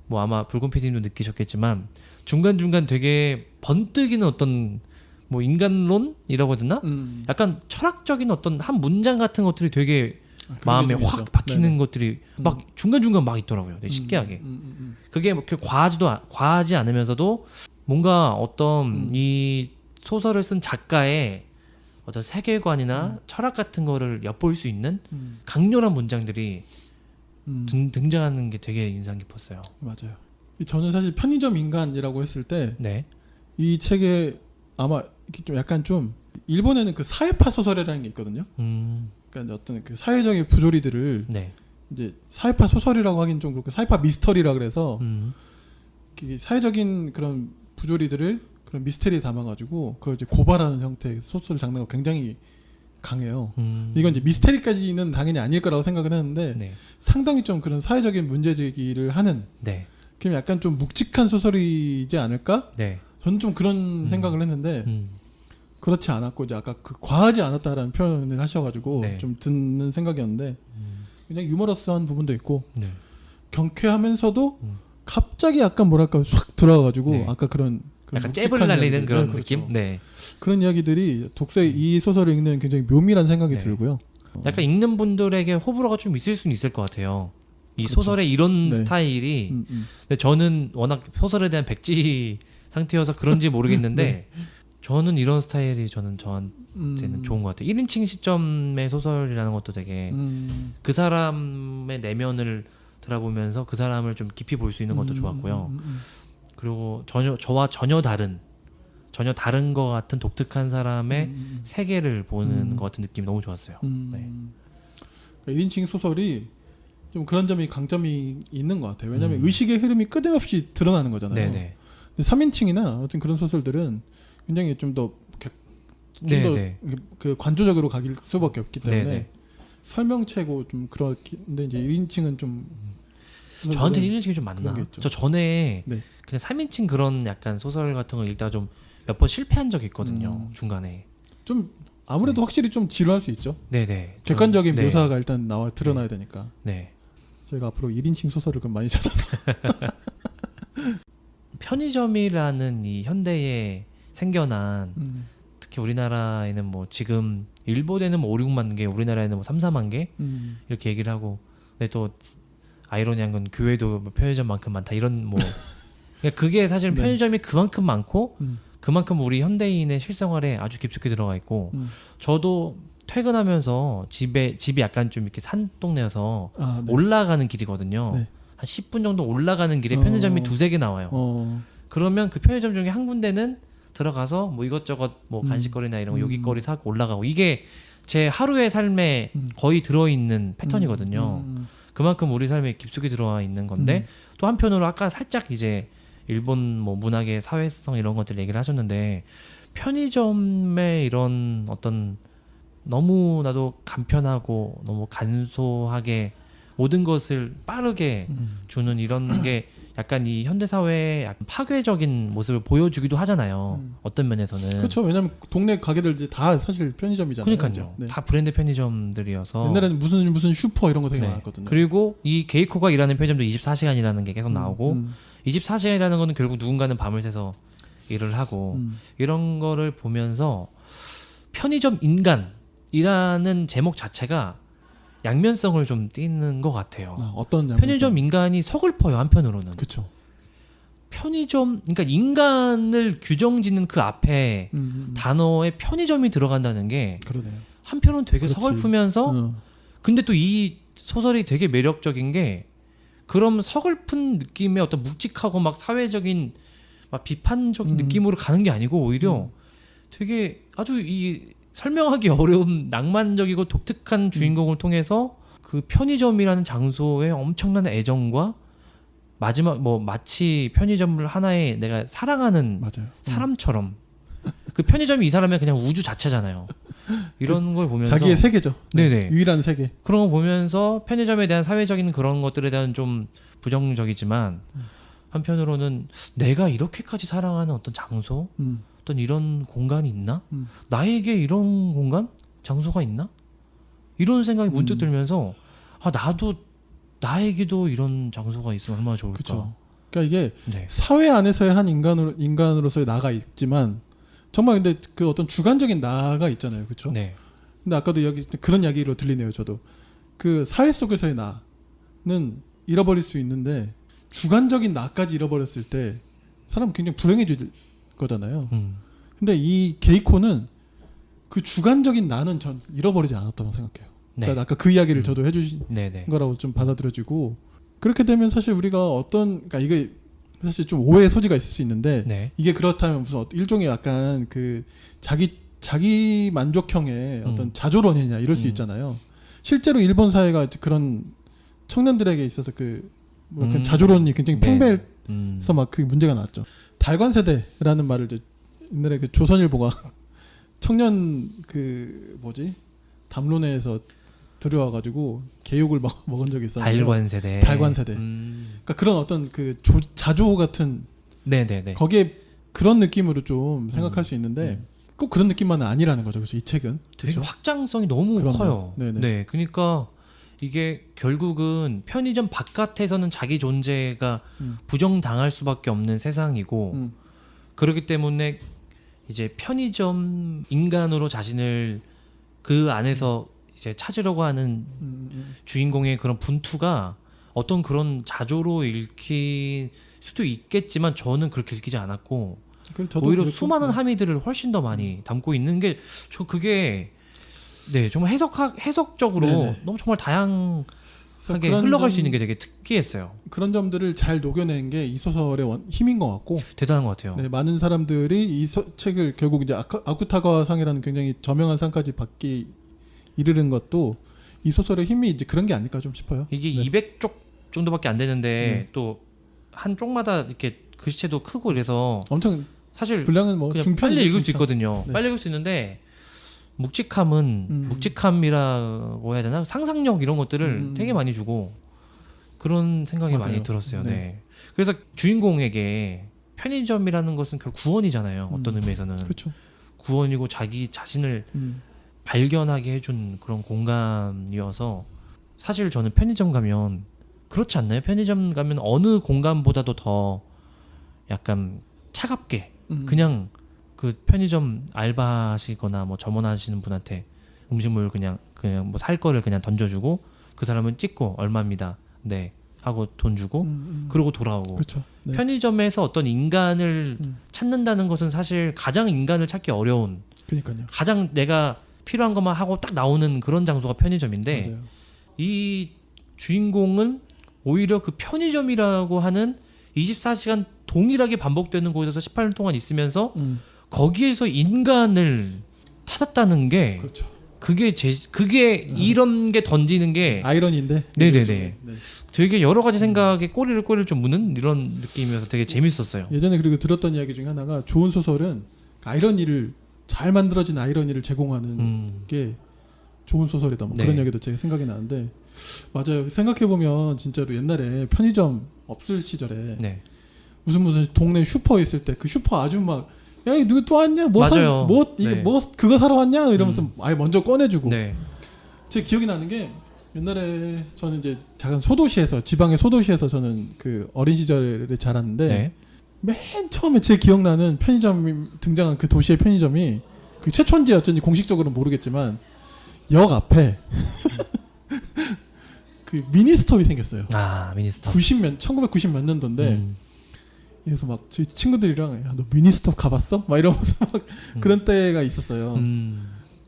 뭐 아마 붉은 PD님도 느끼셨겠지만 중간중간 되게 번뜩이는 어떤 뭐 인간론이라고 해야 되나? 약간 철학적인 어떤 한 문장 같은 것들이 되게 마음에 확 박히는 네네. 것들이 막 중간중간 막 있더라고요. 되게 신기하게. 그게 뭐 과하지 않으면서도 뭔가 어떤 이 소설을 쓴 작가의 어떤 세계관이나 철학 같은 거를 엿볼 수 있는 강렬한 문장들이 등장하는 게 되게 인상 깊었어요. 맞아요. 저는 사실 편의점 인간이라고 했을 때 이 네. 책에 아마 좀 약간 좀 일본에는 그 사회파 소설이라는 게 있거든요. 그러니까 어떤 그 사회적인 부조리들을 네. 이제 사회파 소설이라고 하긴 좀 그렇고 사회파 미스터리라 그래서 사회적인 그런 부조리들을 그런 미스터리에 담아가지고 그걸 이제 고발하는 형태의 소설 장르가 굉장히 강해요. 이건 이제 미스터리까지는 당연히 아닐 거라고 생각은 했는데 네. 상당히 좀 그런 사회적인 문제 제기를 하는 네. 그럼 약간 좀 묵직한 소설이지 않을까? 네. 저는 좀 그런 생각을 했는데 그렇지 않았고 이제 아까 그 과하지 않았다라는 표현을 하셔가지고 네. 좀 듣는 생각이었는데 굉장히 유머러스한 부분도 있고 네. 경쾌하면서도 갑자기 약간 뭐랄까 확 들어와가지고 네. 아까 그런 약간 묵직한 잽을 날리는 이야기들. 그런 네, 그렇죠. 느낌? 네. 그런 이야기들이 독서의 이 소설을 읽는 굉장히 묘미란 생각이 네. 들고요. 약간 읽는 분들에게 호불호가 좀 있을 수는 있을 것 같아요. 이 그렇죠. 소설의 이런 네. 스타일이 근데 저는 워낙 소설에 대한 백지 상태여서 그런지 모르겠는데 네. 저는 이런 스타일이 저한테는 좋은 것 같아요. 1인칭 시점의 소설이라는 것도 되게 그 사람의 내면을 들어보면서 그 사람을 좀 깊이 볼 수 있는 것도 좋았고요. 그리고 저와 전혀 다른 것 같은 독특한 사람의 세계를 보는 것 같은 느낌이 너무 좋았어요. 네. 1인칭 소설이 좀 그런 점이 강점이 있는 것 같아요. 왜냐하면 의식의 흐름이 끊임없이 드러나는 거잖아요. 네네. 근데 3인칭이나 어떤 그런 소설들은 굉장히 좀 더 그 관조적으로 갈 수밖에 없기 때문에 네네. 설명체고 좀 그렇긴데 이제 1인칭은 좀 저한테 1인칭이 좀 그런 맞나? 게 있죠. 저 전에 네. 그냥 3인칭 그런 약간 소설 같은 걸 읽다가 좀 몇 번 실패한 적이 있거든요. 중간에. 좀 아무래도 확실히 좀 지루할 수 있죠. 네네. 객관적인 네. 묘사가 일단 드러나야 되니까. 네. 저희가 앞으로 1인칭 소설을 좀 많이 찾아서 편의점이라는 이 현대에 생겨난 특히 우리나라에는 뭐 지금 일본에는 뭐 5, 6만 개, 우리나라에는 뭐 3, 4만 개 이렇게 얘기를 하고 근데 또 아이러니한 건 교회도 뭐 편의점만큼 많다 이런 뭐 그러니까 그게 사실 네. 편의점이 그만큼 많고 그만큼 우리 현대인의 실생활에 아주 깊숙이 들어가 있고 저도 퇴근하면서 집이 약간 좀 이렇게 산 동네여서 네. 올라가는 길이거든요. 네. 한 10분 정도 올라가는 길에 편의점이 두세 개 나와요. 그러면 그 편의점 중에 한 군데는 들어가서 뭐 이것저것 뭐 간식거리나 이런 거 요깃거리 사고 올라가고 이게 제 하루의 삶에 거의 들어있는 패턴이거든요. 그만큼 우리 삶에 깊숙이 들어와 있는 건데 또 한편으로 아까 살짝 이제 일본 뭐 문학의 사회성 이런 것들 얘기를 하셨는데 편의점의 이런 어떤 너무나도 간편하고 너무 간소하게 모든 것을 빠르게 주는 이런 게 약간 이 현대 사회의 약간 파괴적인 모습을 보여주기도 하잖아요. 어떤 면에서는. 그렇죠. 왜냐면 동네 가게들 이제 다 사실 편의점이잖아요. 그러니까요. 네. 다 브랜드 편의점들이어서. 옛날에는 무슨 슈퍼 이런 거 되게 네. 많았거든요. 그리고 이 게이코가 일하는 편의점도 24시간이라는 게 계속 나오고 24시간이라는 거는 결국 누군가는 밤을 새서 일을 하고 이런 거를 보면서 편의점 인간이라는 제목 자체가 양면성을 좀 띠는 것 같아요. 어떤 편의점 인간이 서글퍼요 한편으로는. 그렇죠. 편의점 그러니까 인간을 규정짓는 그 앞에 단어에 편의점이 들어간다는 게 그러네요. 한편으로는 되게 그렇지. 서글프면서 근데 또 이 소설이 되게 매력적인 게 그런 서글픈 느낌의 어떤 묵직하고 막 사회적인 막 비판적인 느낌으로 가는 게 아니고 오히려 되게 아주 이 설명하기 어려운 낭만적이고 독특한 주인공을 통해서 그 편의점이라는 장소에 엄청난 애정과 마지막 뭐 마치 편의점을 하나의 내가 사랑하는 맞아요. 사람처럼 그 편의점이 이 사람의 그냥 우주 자체잖아요. 이런 걸 보면서 자기의 세계죠. 네네. 유일한 세계. 그런 거 보면서 편의점에 대한 사회적인 그런 것들에 대한 좀 부정적이지만 한편으로는 내가 이렇게까지 사랑하는 어떤 장소, 어떤 이런 공간이 있나? 나에게 이런 공간, 장소가 있나? 이런 생각이 문득 들면서 나도 나에게도 이런 장소가 있으면 얼마나 좋을까. 그렇죠. 그러니까 이게 네. 사회 안에서의 한 인간으로서의 나가 있지만 정말 근데 그 어떤 주관적인 나가 있잖아요, 그렇죠? 네. 근데 아까도 그런 이야기로 들리네요, 저도. 그 사회 속에서의 나는 잃어버릴 수 있는데 주관적인 나까지 잃어버렸을 때 사람은 굉장히 불행해질 거잖아요. 근데 이 게이코는 그 주관적인 나는 전 잃어버리지 않았다고 생각해요. 네. 그러니까 아까 그 이야기를 저도 해주신 네네. 거라고 좀 받아들여지고 그렇게 되면 사실 우리가 그러니까 이게 사실 좀 오해의 소지가 있을 수 있는데 네. 이게 그렇다면 무슨 일종의 약간 그 자기 만족형의 어떤 자조론이냐 이럴 수 있잖아요. 실제로 일본 사회가 그런 청년들에게 있어서 그 자조론이 굉장히 네. 팽배해서 막 그 문제가 나왔죠. 달관 세대라는 말을 이제 옛날에 그 조선일보가 청년 그 담론회에서 들여와가지고 개욕을 먹은 적이 있었는데 달관 세대. 달관 세대. 그러니까 그런 어떤 그 자조 같은 네네네. 거기에 그런 느낌으로 좀 생각할 수 있는데 꼭 그런 느낌만은 아니라는 거죠. 그래서 이 책은 되게 그렇죠? 확장성이 너무 그럼요. 커요. 네네. 네, 그러니까 이게 결국은 편의점 바깥에서는 자기 존재가 부정당할 수밖에 없는 세상이고 그렇기 때문에 이제 편의점 인간으로 자신을 그 안에서 이제 찾으려고 하는 주인공의 그런 분투가 어떤 그런 자조로 읽힐 수도 있겠지만 저는 그렇게 읽히지 않았고 저도 오히려 그랬고, 수많은 함의들을 훨씬 더 많이 담고 있는 게 그게 네 정말 해석적으로 네네. 너무 정말 다양하게 그런 흘러갈 수 점- 있는 게 되게 특이했어요. 그런 점들을 잘 녹여낸 게 이 소설의 힘인 것 같고 대단한 것 같아요. 네, 많은 사람들이 이 책을 결국 이제 아쿠타가와 상이라는 굉장히 저명한 상까지 받기 이르는 것도 이 소설의 힘이 이제 그런 게 아닐까 좀 싶어요. 이게 네. 200쪽 정도밖에 안 되는데 또 한 쪽마다 이렇게 글씨체도 크고 이래서 엄청 사실 분량은 뭐 그냥 중편이죠, 빨리 읽을 수 중편. 있거든요. 네. 빨리 읽을 수 있는데 묵직함이라고 해야 되나? 상상력 이런 것들을 되게 많이 주고 그런 생각이 맞아요. 많이 들었어요. 네. 네. 그래서 주인공에게 편의점이라는 것은 결국 구원이잖아요. 어떤 의미에서는 그렇죠. 구원이고 자기 자신을 발견하게 해준 그런 공간이어서 사실 저는 편의점 가면 그렇지 않나요? 편의점 가면 어느 공간보다도 더 약간 차갑게 그냥 그 편의점 알바하시거나 뭐 점원하시는 분한테 음식물 그냥 뭐 살 거를 그냥 던져주고 그 사람은 찍고 얼마입니다. 네 하고 돈 주고 그러고 돌아오고. 그렇죠. 네. 편의점에서 어떤 인간을 찾는다는 것은 사실 가장 인간을 찾기 어려운 그러니까요. 가장 내가 필요한 것만 하고 딱 나오는 그런 장소가 편의점인데 맞아요. 이 주인공은 오히려 그 편의점이라고 하는 24시간 동일하게 반복되는 곳에서 18년 동안 있으면서 거기에서 인간을 찾았다는 게 그렇죠. 그게 이런 게 던지는 게 아이러니인데. 네네네. 네. 되게 여러 가지 생각에 꼬리를 좀 무는 이런 느낌이어서 되게 재밌었어요. 예전에 그리고 들었던 이야기 중에 하나가 좋은 소설은 아이러니를 잘 만들어진 아이러니를 제공하는 게 좋은 소설이다. 뭐 네. 그런 이야기도 제가 생각이 나는데 맞아요. 생각해 보면 진짜로 옛날에 편의점 없을 시절에 네. 무슨 동네 슈퍼 있을 때 그 슈퍼 아줌마 야 누구 또 왔냐? 맞아요. 이게 네. 뭐 그거 사러 왔냐? 이러면서 아예 먼저 꺼내주고. 네. 제 기억이 나는 게 옛날에 저는 이제 작은 소도시에서 지방의 소도시에서 저는 그 어린 시절에 자랐는데 네. 맨 처음에 제 기억나는 편의점이 등장한 그 도시의 편의점이 그 최촌지 어쩐지 공식적으로는 모르겠지만 역 앞에 그 미니스톱이 생겼어요. 아 미니스톱. 1990 몇 년도인데 그래서 막 저희 친구들이랑 야, 너 미니스톱 가봤어? 막 이러면서 막 그런 때가 있었어요.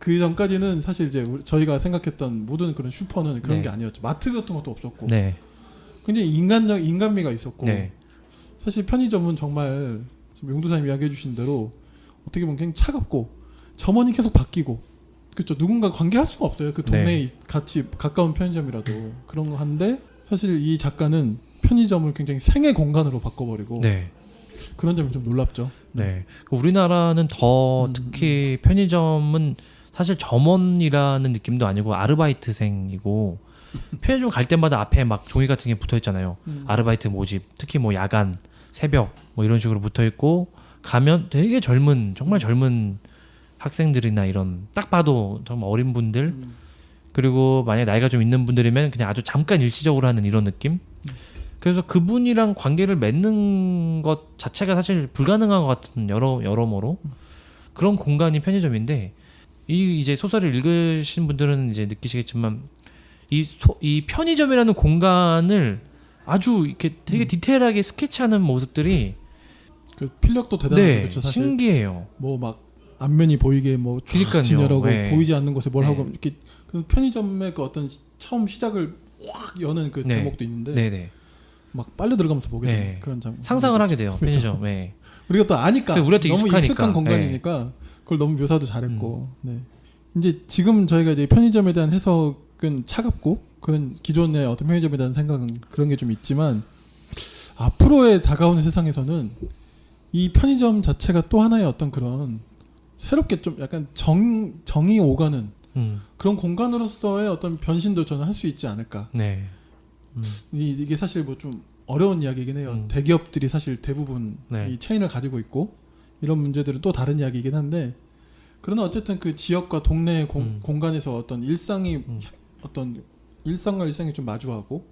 그 전까지는 사실 이제 저희가 생각했던 모든 그런 슈퍼는 그런 네. 게 아니었죠. 마트 같은 것도 없었고 네. 굉장히 인간미가 있었고 네. 사실 편의점은 정말 지금 용두사님 이야기해 주신 대로 어떻게 보면 굉장히 차갑고 점원이 계속 바뀌고 그렇죠. 누군가 관계할 수가 없어요. 그 동네에 네. 같이 가까운 편의점이라도 그런 거 한데 사실 이 작가는 편의점을 굉장히 생애 공간으로 바꿔버리고 네. 그런 점이 좀 놀랍죠. 네. 우리나라는 더 특히 편의점은 사실 점원이라는 느낌도 아니고 아르바이트생이고 편의점 갈 때마다 앞에 막 종이 같은 게 붙어 있잖아요. 아르바이트 모집, 특히 뭐 야간 새벽 뭐 이런 식으로 붙어 있고 가면 되게 젊은 정말 젊은 학생들이나 이런 딱 봐도 정말 어린 분들 그리고 만약 나이가 좀 있는 분들이면 그냥 아주 잠깐 일시적으로 하는 이런 느낌. 그래서 그분이랑 관계를 맺는 것 자체가 사실 불가능한 것 같은 여러모로 그런 공간이 편의점인데 이제 소설을 읽으신 분들은 이제 느끼시겠지만 이 편의점이라는 공간을 아주 이렇게 되게 디테일하게 스케치하는 모습들이 그 필력도 대단하죠. 네, 그렇죠, 사실. 신기해요. 뭐 막 앞면이 보이게 뭐 그러니까요. 진열하고 네. 보이지 않는 곳에 뭘 네. 하고 이렇게 그 편의점의 그 어떤 처음 시작을 확 여는 그 네. 대목도 있는데 네네. 막 빨려 들어가면서 보게 되는 네. 그런 장면. 상상을 하게 돼요. 그렇죠. 편의점. 네. 우리가 또 아니까 우리한테 너무 익숙하니까. 익숙한 공간이니까 그걸 너무 묘사도 잘했고. 네. 이제 지금 저희가 이제 편의점에 대한 해석은 차갑고 그런 기존의 어떤 편의점에 대한 생각은 그런 게 좀 있지만 앞으로의 다가오는 세상에서는 이 편의점 자체가 또 하나의 어떤 그런 새롭게 좀 약간 정이 오가는 그런 공간으로서의 어떤 변신도 저는 할 수 있지 않을까. 네. 이게 사실 뭐 좀 어려운 이야기이긴 해요. 대기업들이 사실 대부분 네. 이 체인을 가지고 있고 이런 문제들은 또 다른 이야기이긴 한데 그러나 어쨌든 그 지역과 동네 공간에서 어떤 일상이 어떤 일상과 일상이 좀 마주하고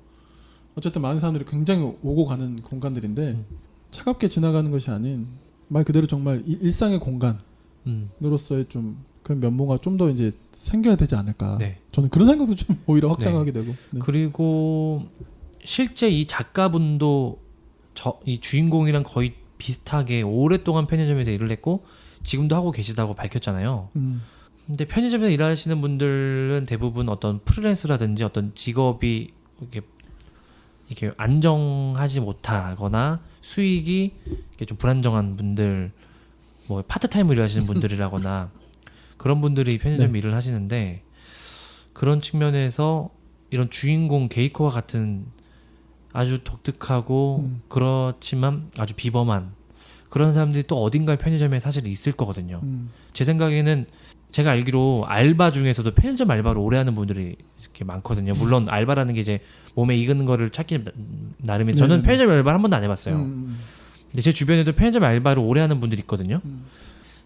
어쨌든 많은 사람들이 굉장히 오고 가는 공간들인데 차갑게 지나가는 것이 아닌 말 그대로 정말 일상의 공간으로서의 좀 그런 면모가 좀 더 이제 생겨야 되지 않을까. 네. 저는 그런 생각도 좀 오히려 확장하게 되고. 네. 그리고 실제 이 작가분도 이 주인공이랑 거의 비슷하게 오랫동안 편의점에서 일을 했고 지금도 하고 계시다고 밝혔잖아요. 근데 편의점에서 일하시는 분들은 대부분 어떤 프리랜서라든지 어떤 직업이 이렇게 안정하지 못하거나 수익이 이렇게 좀 불안정한 분들, 뭐 파트타임으로 일하시는 분들이라거나 그런 분들이 편의점 네. 일을 하시는데 그런 측면에서 이런 주인공 게이코와 같은 아주 독특하고 그렇지만 아주 비범한 그런 사람들이 또 어딘가에 편의점에 사실 있을 거거든요. 제 생각에는 제가 알기로 알바 중에서도 편의점 알바를 오래 하는 분들이 이렇게 많거든요. 물론 알바라는 게 이제 몸에 익은 거를 찾기 나름이죠. 저는 네네네. 편의점 알바를 한 번도 안 해봤어요. 근데 제 주변에도 편의점 알바를 오래 하는 분들이 있거든요.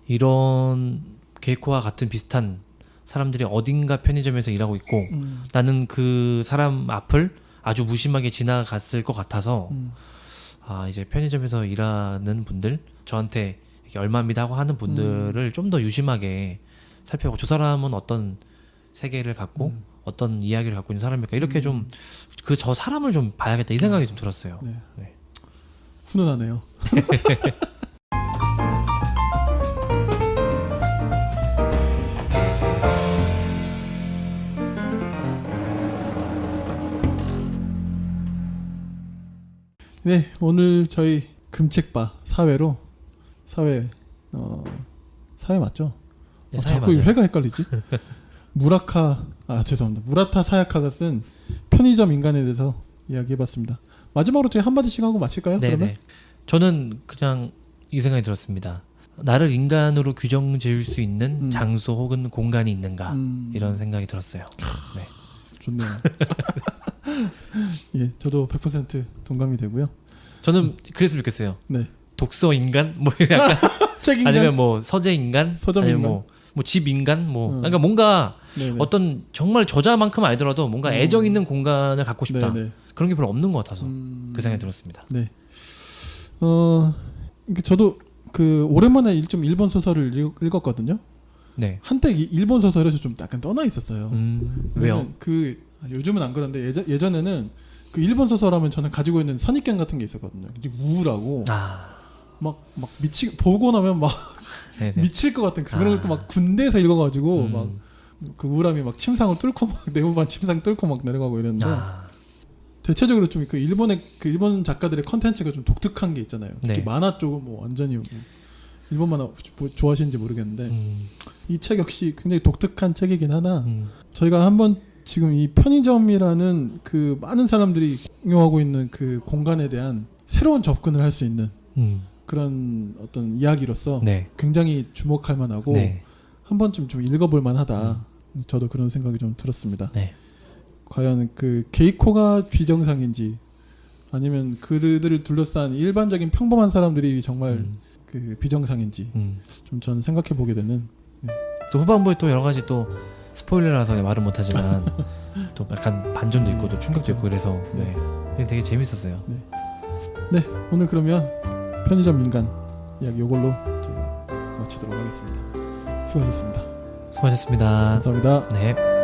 이런 게이코와 같은 비슷한 사람들이 어딘가 편의점에서 일하고 있고 나는 그 사람 앞을 아주 무심하게 지나갔을 것 같아서 아 이제 편의점에서 일하는 분들 저한테 이렇게 얼마입니다 하고 하는 분들을 좀 더 유심하게 살펴보고 저 사람은 어떤 세계를 갖고 어떤 이야기를 갖고 있는 사람일까 이렇게 좀 그 저 사람을 좀 봐야겠다 이 생각이 좀 들었어요. 네. 네. 훈훈하네요. 네, 오늘 저희 금책바 사회 맞죠? 네, 사회 자꾸 맞아요. 회가 헷갈리지? 죄송합니다. 무라타 사야카가 쓴 편의점 인간에 대해서 이야기해봤습니다. 마지막으로 저희 한마디씩 하고 마칠까요? 네네. 그러면? 저는 그냥 이 생각이 들었습니다. 나를 인간으로 규정 지을 수 있는 장소 혹은 공간이 있는가 이런 생각이 들었어요. 네. 좋네요. 예, 저도 100% 동감이 되고요. 저는 그랬으면 좋겠어요. 네. 독서 인간 뭐 약간 책 인간? 아니면 뭐 서재 인간 서점 아니면 인간? 뭐 집 인간 뭐 그러니까 뭔가 네네. 어떤 정말 저자만큼 아니더라도 뭔가 애정 있는 공간을 갖고 싶다. 네네. 그런 게 별로 없는 것 같아서 그 생각이 들었습니다. 네. 저도 그 오랜만에 좀 일본 소설을 읽었거든요. 네. 한때 일본 소설에서 좀 약간 떠나 있었어요. 왜요? 요즘은 안 그런데 예전에는 그 일본 소설하면 저는 가지고 있는 선입견 같은 게 있었거든요. 이제 우울하고 막 보고 나면 막 네네. 미칠 것 같은 그런 걸 또 막 군대에서 읽어가지고 막 그 우울함이 막 침상을 뚫고 막 내부반 침상 뚫고 막 내려가고 이랬는데 대체적으로 좀 그 일본 작가들의 컨텐츠가 좀 독특한 게 있잖아요. 특히 네. 만화 쪽은 뭐 완전히 일본 만화 좋아하시는지 모르겠는데 이 책 역시 굉장히 독특한 책이긴 하나 저희가 한번 지금 이 편의점이라는 그 많은 사람들이 공유하고 있는 그 공간에 대한 새로운 접근을 할 수 있는 그런 어떤 이야기로서 네. 굉장히 주목할 만하고 네. 한 번쯤 좀 읽어볼 만하다. 저도 그런 생각이 좀 들었습니다. 네. 과연 그 게이코가 비정상인지 아니면 그들을 둘러싼 일반적인 평범한 사람들이 정말 그 비정상인지 좀 저는 생각해 보게 되는. 또 후반부에 또 여러 가지 또 스포일러라서 말은 못하지만 또 약간 반전도 있고 또 충격도 있고 그래서 네. 되게 재밌었어요. 네, 오늘 그러면 편의점 인간 이야기 이걸로 제가 마치도록 하겠습니다. 수고하셨습니다. 수고하셨습니다. 감사합니다. 네.